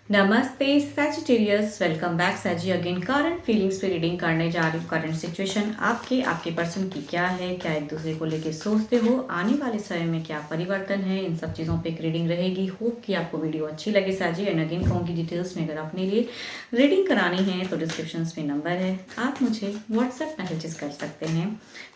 नमस्ते Sagittarius, welcome back Sagi again. Current feelings पे reading करने जा रही हूँ। करंट सिचुएशन आपके पर्सन की क्या है, क्या एक दूसरे को लेके सोचते हो, आने वाले समय में क्या परिवर्तन है, इन सब चीज़ों पे एक रीडिंग रहेगी। होप कि आपको वीडियो अच्छी लगे सैजी। एंड अगेन कहूँगी डिटेल्स में अगर अपने लिए रीडिंग करानी है तो डिस्क्रिप्शन में नंबर है, आप मुझे व्हाट्सएप मैसेजेस कर सकते हैं।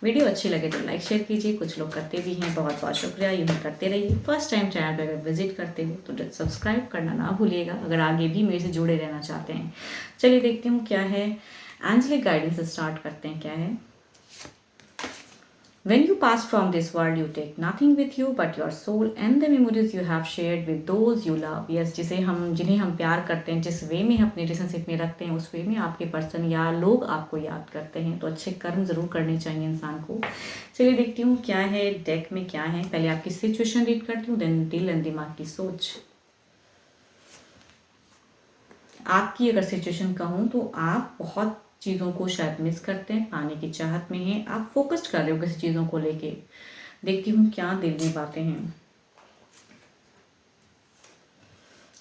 वीडियो अच्छी लगे तो लाइक शेयर कीजिए, कुछ लोग करते भी हैं, बहुत बहुत शुक्रिया, यूँ ही करते रहिए। फर्स्ट टाइम चैनल पर अगर विजिट करते हो तो सब्सक्राइब करना ना भूलिएगा अगर आगे भी मेरे से जुड़े रहना चाहते हैं। चलिए देखते हूँ क्या है। एंजेलिक गाइडेंस स्टार्ट करते हैं। क्या है? When you pass from this world, you take nothing with you but your soul and the memories you have shared with those you love. Yes, जिन्हें हम प्यार करते हैं, जिस वे में अपने रिलेशनशिप में रखते हैं, उस वे में आपके पर्सन या लोग आपको याद करते हैं। तो अच्छे कर्म जरूर करने चाहिए इंसान को। चलिए देखती हूँ क्या है डेक में क्या है। पहले आपकी सिचुएशन रीड करती हूँ, देन दिल एंड दिमाग की सोच। आपकी अगर सिचुएशन कहूँ तो आप बहुत चीज़ों को शायद मिस करते हैं, पाने की चाहत में हैं, आप फोकस्ड कर रहे हो किसी चीज़ों को लेके। देखती हूँ क्या दिल में बातें हैं।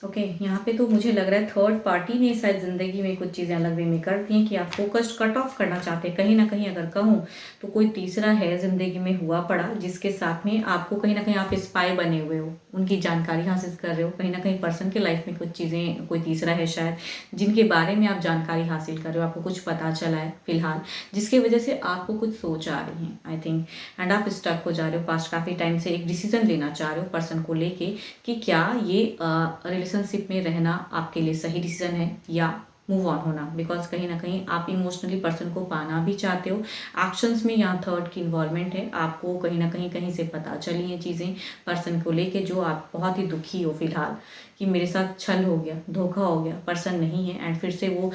ओके, यहाँ पे तो मुझे लग रहा है थर्ड पार्टी ने शायद ज़िंदगी में कुछ चीज़ें अलग वे में कर दी हैं कि आप फोकस्ड कट ऑफ करना चाहते हैं। कहीं ना कहीं अगर कहूँ तो कोई तीसरा है ज़िंदगी में हुआ पड़ा, जिसके साथ में आपको कहीं ना कहीं आप स्पाई बने हुए हो, उनकी जानकारी हासिल कर रहे हो। कहीं ना कहीं पर्सन के लाइफ में कुछ चीज़ें, कोई तीसरा है शायद जिनके बारे में आप जानकारी हासिल कर रहे हो, आपको कुछ पता चला है फिलहाल, जिसकी वजह से आपको कुछ सोच आ रही है आई थिंक। एंड आप स्टक हो जा रहे हो पास्ट काफ़ी टाइम से, एक डिसीजन लेना चाह रहे हो पर्सन को लेके कि क्या ये रिलेशनशिप में रहना आपके लिए सही डिसीजन है या मूव ऑन होना। बिकॉज कहीं ना कहीं आप इमोशनली पर्सन को पाना भी चाहते हो। एक्शंस में यहाँ थर्ड की इन्वॉल्वमेंट है, आपको कहीं ना कहीं से पता चली हैं चीज़ें पर्सन को लेके, जो आप बहुत ही दुखी हो फिलहाल कि मेरे साथ छल हो गया, धोखा हो गया, पर्सन नहीं है। एंड फिर से वो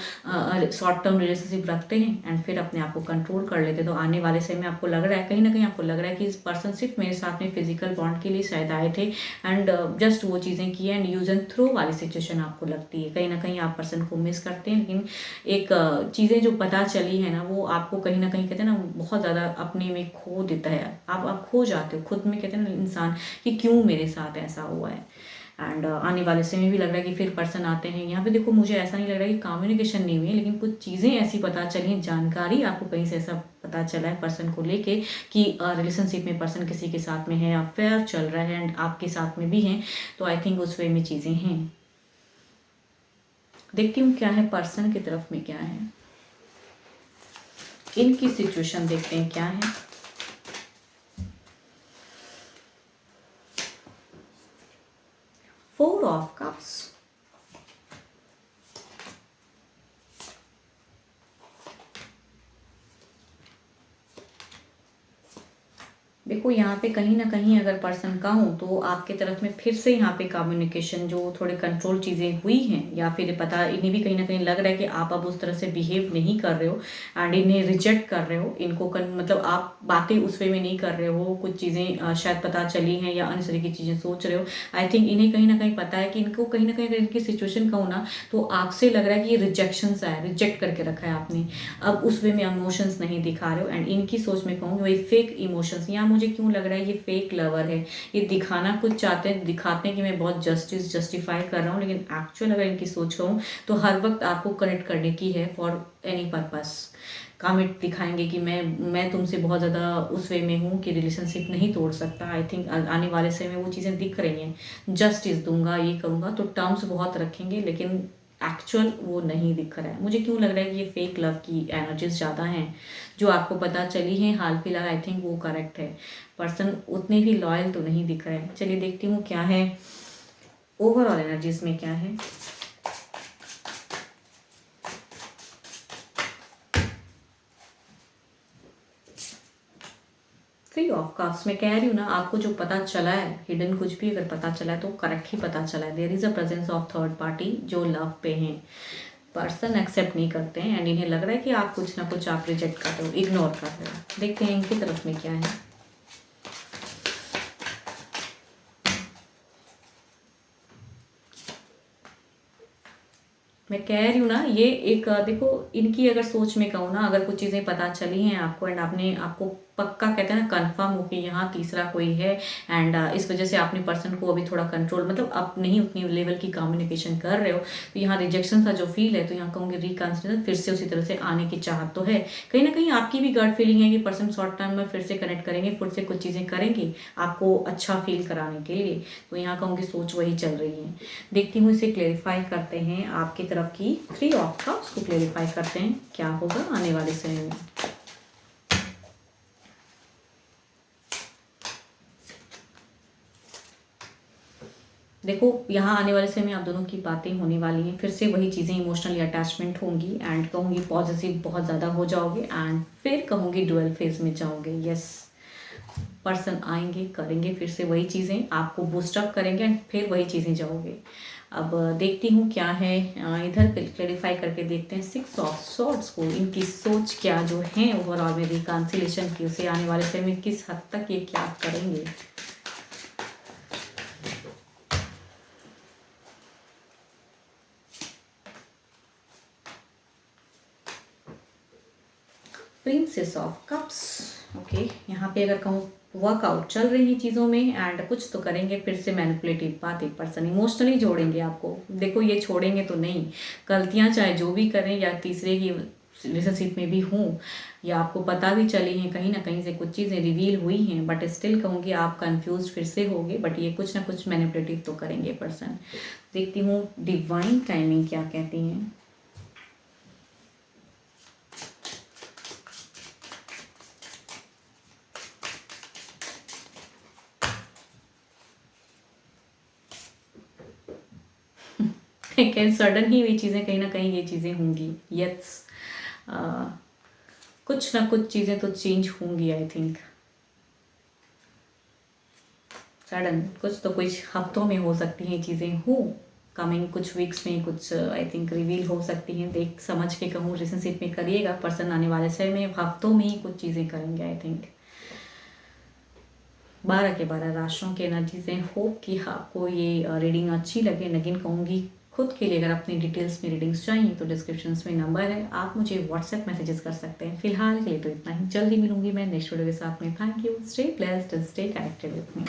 शॉर्ट टर्म रिलेशनशिप रखते हैं एंड फिर अपने आप को कंट्रोल कर लेते हैं। तो आने वाले समय में आपको लग रहा है, कहीं ना कहीं आपको लग रहा है कि इस पर्सन सिर्फ मेरे साथ में फिजिकल बॉन्ड के लिए शायद आए थे एंड जस्ट वो चीज़ें की एंड यूज एंड थ्रो वाली सिचुएशन आपको लगती है। कहीं ना कहीं आप पर्सन को मिस करते हैं, लेकिन एक चीज़ें जो पता चली है ना, वो आपको कहीं ना कहीं कहते हैं ना बहुत ज़्यादा अपने में खो देता है। आप खो जाते हो खुद में, कहते हैं ना इंसान कि क्यों मेरे साथ ऐसा हुआ है। एंड आने वाले समय में भी लग रहा है कि फिर पर्सन आते हैं। यहाँ पे देखो, मुझे ऐसा नहीं लग रहा है कि कम्युनिकेशन नहीं हुई है, लेकिन कुछ चीज़ें ऐसी पता चली हैं, जानकारी आपको कहीं से ऐसा पता चला है पर्सन को लेके कि रिलेशनशिप में पर्सन किसी के साथ में है, अफेयर चल रहा है एंड आपके साथ में भी हैं। तो आई थिंक उस वे में चीज़ें हैं। देखती हूँ क्या है पर्सन की तरफ में क्या है। इनकी सिचुएशन देखते हैं क्या है। फोर ऑफ कप्स, देखो यहाँ पे कहीं ना कहीं अगर पर्सन का हूँ तो आपके तरफ में फिर से यहाँ पे कम्युनिकेशन जो थोड़े कंट्रोल चीज़ें हुई हैं, या फिर पता इन्हें भी कहीं ना कहीं लग रहा है कि आप अब उस तरह से बिहेव नहीं कर रहे हो एंड इन्हें रिजेक्ट कर रहे हो। इनको मतलब आप बातें उस वे में नहीं कर रहे हो, कुछ चीज़ें शायद पता चली हैं या अन्य तरह की चीज़ें सोच रहे हो। आई थिंक इन्हें कहीं ना कहीं पता है कि इनको कहीं ना कहीं अगर इनकी सिचुएशन का हो ना, तो आपसे लग रहा है कि ये रिजेक्शंस आया, रिजेक्ट करके रखा है आपने, अब उस वे में इमोशंस नहीं दिखा रहे हो। एंड इनकी सोच में कहूँगी वही फेक इमोशंस। यहाँ मुझे क्यों लग रहा है ये फेक लवर है, ये दिखाना कुछ चाहते हैं, दिखाते हैं कि मैं बहुत जस्टिफाई कर रहा हूँ, लेकिन एक्चुअल अगर इनकी सोच कहूँ तो हर वक्त आपको कनेक्ट करने की है फॉर एनी पर्पस। कमिट दिखाएंगे कि मैं तुमसे बहुत ज़्यादा उस वे में हूँ कि रिलेशनशिप नहीं तोड़ सकता। आई थिंक आने वाले समय में वो चीज़ें दिख रही हैं, जस्टिस दूंगा, ये करूँगा, तो टर्म्स बहुत रखेंगे, लेकिन एक्चुअल वो नहीं दिख रहा है। मुझे क्यों लग रहा है कि ये फेक लव की एनर्जीज ज़्यादा हैं जो आपको पता चली हैं हाल फिलहाल। आई थिंक वो करेक्ट है। पर्सन उतने भी लॉयल तो नहीं दिख रहे हैं। चलिए देखती हूँ क्या है ओवरऑल एनर्जीज में क्या है। थ्री ऑफ कप्स में कह रही हूँ ना, आपको जो पता चला है हिडन कुछ भी अगर पता चला है तो करेक्ट ही पता चला है। There is a presence of third party जो लव पे हैं। पर्सन एक्सेप्ट नहीं करते हैं एंड इन्हें लग रहा है कि आप कुछ ना कुछ आप रिजेक्ट कर रहे हो, इग्नोर कर रहे हो। देखते हैं इनकी तरफ में क्या है। मैं कह रही हूँ ना, ये एक देखो इनकी अगर सोच में कहूँ ना, अगर कुछ चीज़ें पता चली हैं आपको एंड आपने आपको पक्का कहते हैं ना कंफर्म हो कि यहाँ तीसरा कोई है, एंड इस वजह से आपने पर्सन को अभी थोड़ा कंट्रोल, मतलब आप नहीं उतनी लेवल की कम्युनिकेशन कर रहे हो, तो यहाँ रिजेक्शन का जो फील है, तो यहाँ कहूँगी रिकंसिडर, फिर से उसी तरह से आने की चाहत तो है। कहीं ना कहीं आपकी भी गट फीलिंग है कि पर्सन शॉर्ट टर्म में फिर से कनेक्ट करेंगे, फिर से कुछ चीज़ें करेंगे आपको अच्छा फील कराने के लिए, तो यहाँ कहूँगी सोच वही चल रही है। देखती हूँ, इसे क्लेरिफाई करते हैं आपकी तरफ की 3 ऑफ कप्स को क्लेरिफाई करते हैं क्या होगा आने वाले समय में। देखो यहाँ आने वाले समय में आप दोनों की बातें होने वाली हैं, फिर से वही चीज़ें, इमोशनली अटैचमेंट होंगी, एंड कहूँगी पॉजिटिव बहुत ज़्यादा हो जाओगे, एंड फिर कहूँगी डुअल फेज में जाओगे। यस, पर्सन आएंगे, करेंगे फिर से वही चीज़ें, आपको बूस्टअप करेंगे, एंड फिर वही चीज़ें जाओगे। अब देखती हूँ क्या है, इधर क्लेरिफाई करके देखते हैं 6 ऑफ सॉर्ड्स को, इनकी सोच क्या जो है ओवरऑल में रिकंसिलेशन की, उसे आने वाले समय में किस हद तक ये क्या करेंगे। प्रिंसेस ऑफ कप्स, ओके, यहाँ पे अगर कहूँ वर्कआउट चल रही है चीज़ों में, एंड कुछ तो करेंगे फिर से मैनिपुलेटिव बातें, पर्सन इमोशनली जोड़ेंगे आपको। देखो ये छोड़ेंगे तो नहीं, गलतियाँ चाहे जो भी करें, या तीसरे की रिलेशनशिप में भी हूँ, या आपको पता भी चली हैं कहीं ना कहीं से कुछ चीज़ें रिवील हुई हैं, बट स्टिल कहूँगी आप कंफ्यूज फिर से होगे, बट ये कुछ ना कुछ मैनिपुलेटिव तो करेंगे पर्सन। देखती हूँ डिवाइन टाइमिंग क्या कहती हैं। सडन ही ये चीज़ें कहीं ना कहीं ये चीज़ें होंगी। यस, कुछ ना कुछ चीज़ें तो चेंज होंगी, आई थिंक सडन कुछ तो कुछ हफ्तों में हो सकती हैं चीज़ें, हो कमिंग कुछ वीक्स में कुछ आई थिंक रिवील हो सकती हैं। देख समझ के कहूँ रिलेशनशिप में करिएगा, पर्सन आने वाले समय में हफ्तों में ही कुछ चीज़ें करेंगे आई थिंक। 12 के 12 राशियों के एनर्जीज हैं। होप कि आपको ये रीडिंग अच्छी लगे, लेकिन कहूँगी खुद के लिए अगर अपनी डिटेल्स में रीडिंग्स चाहिए तो डिस्क्रिप्शन में नंबर है, आप मुझे व्हाट्सएप मैसेजेस कर सकते हैं। फिलहाल के लिए तो इतना ही, जल्दी मिलूंगी मैं नेक्स्ट वीडियो के साथ में। Thank you, stay blessed, stay connected with me.